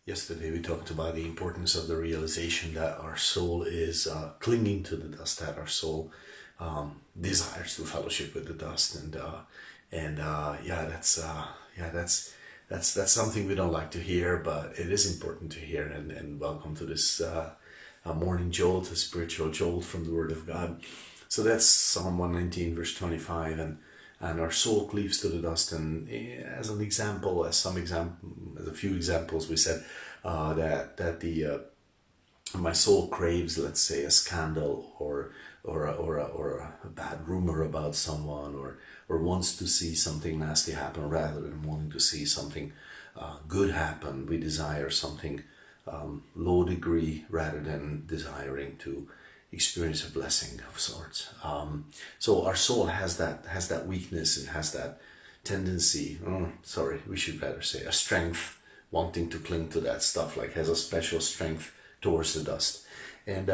Yesterday we talked about the importance of the realization that our soul is clinging to the dust, that our soul desires to fellowship with the dust, and that's something we don't like to hear, but it is important to hear. And welcome to this morning jolt, a spiritual jolt from the Word of God. So that's Psalm 119, verse 25, and our soul cleaves to the dust. And as an example, as a few examples, we said that my soul craves, let's say, a scandal or a bad rumor about someone, or wants to see something nasty happen rather than wanting to see something good happen. We desire something low degree rather than desiring to experience a blessing of sorts. So our soul has that weakness and has that tendency. We should better say a strength, wanting to cling to that stuff, like has a special strength towards the dust. And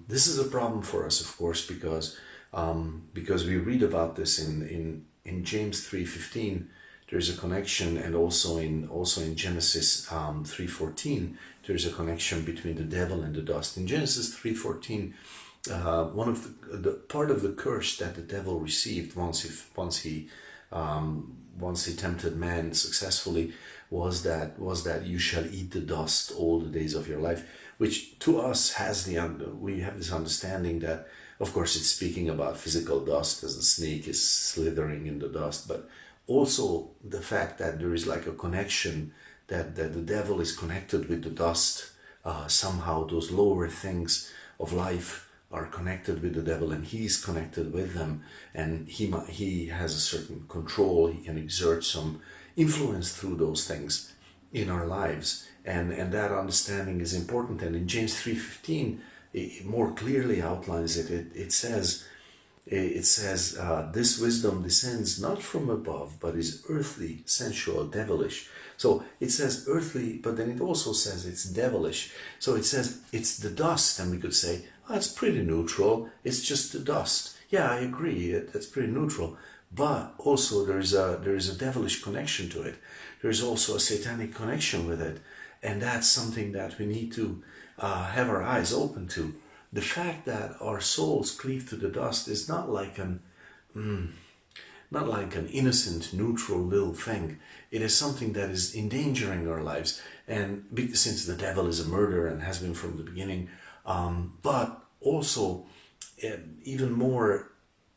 this is a problem for us, of course, because we read about this in James 3:15. There's a connection, and also in Genesis 3:14, there's a connection between the devil and the dust. In Genesis 3:14, one of the part of the curse that the devil received once he tempted man successfully was that you shall eat the dust all the days of your life, which to us we have this understanding that, of course, it's speaking about physical dust as the snake is slithering in the dust, but also the fact that there is like a connection, that the devil is connected with the dust. Somehow those lower things of life are connected with the devil, and he's connected with them, and he has a certain control. He can exert some influence through those things in our lives, and that understanding is important. And in James 3:15, it more clearly outlines it. It says, this wisdom descends not from above, but is earthly, sensual, devilish. So it says earthly, but then it also says it's devilish. So it says it's the dust, and we could say, oh, it's pretty neutral. It's just the dust. Yeah, I agree. That's pretty neutral. But also there is a devilish connection to it. There's also a satanic connection with it, and that's something that we need to have our eyes open to. The fact that our souls cleave to the dust is not like an innocent, neutral little thing. It is something that is endangering our lives, and since the devil is a murderer and has been from the beginning, but also even more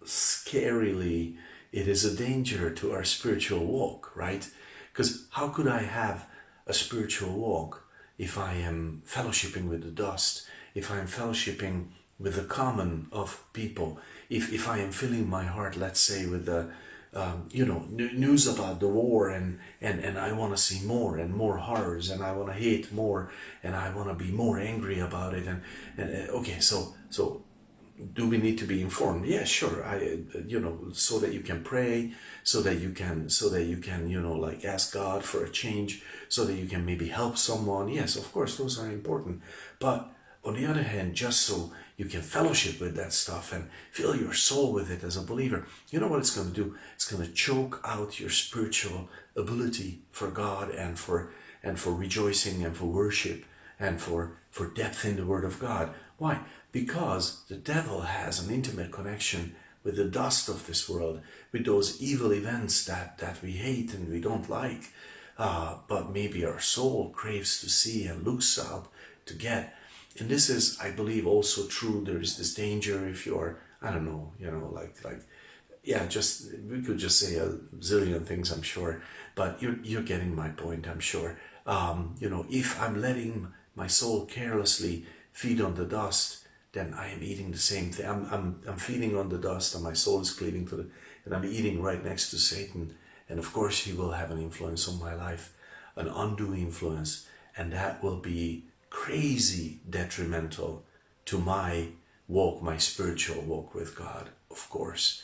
scarily, it is a danger to our spiritual walk, right? Because how could I have a spiritual walk if I am fellowshipping with the dust, if I am fellowshipping with the common of people, if I am filling my heart, let's say, with the news about the war, and I want to see more and more horrors, and I want to hate more, and I want to be more angry about it, and okay, so do we need to be informed? Yeah, sure. So that you can pray, so that you can, like ask God for a change, so that you can maybe help someone. Yes, of course, those are important. But on the other hand, just so you can fellowship with that stuff and fill your soul with it as a believer, you know what it's going to do? It's going to choke out your spiritual ability for God and for rejoicing and for worship and for depth in the Word of God. Why? Because the devil has an intimate connection with the dust of this world, with those evil events that we hate and we don't like, but maybe our soul craves to see and looks out to get. And this is, I believe, also true. There is this danger if you're, I don't know, we could just say a zillion things, I'm sure, but you're getting my point, I'm sure. If I'm letting my soul carelessly feed on the dust, then I am eating the same thing. I'm feeding on the dust, and my soul is cleaving to and I'm eating right next to Satan. And of course, he will have an influence on my life, an undue influence, and that will be crazy detrimental to my walk, my spiritual walk with God, of course.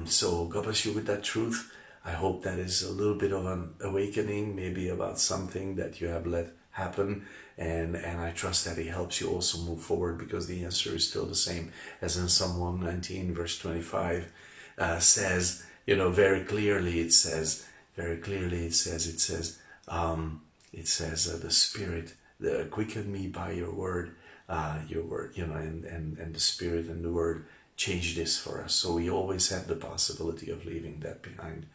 So God bless you with that truth. I hope that is a little bit of an awakening, maybe about something that you have let happen, and I trust that it helps you also move forward, because the answer is still the same as in Psalm 119 verse 25 says, very clearly it says, it says the Spirit, quicken me by your word, and the Spirit and the Word change this for us. So we always have the possibility of leaving that behind.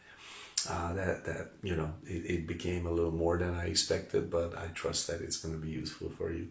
It became a little more than I expected, but I trust that it's going to be useful for you.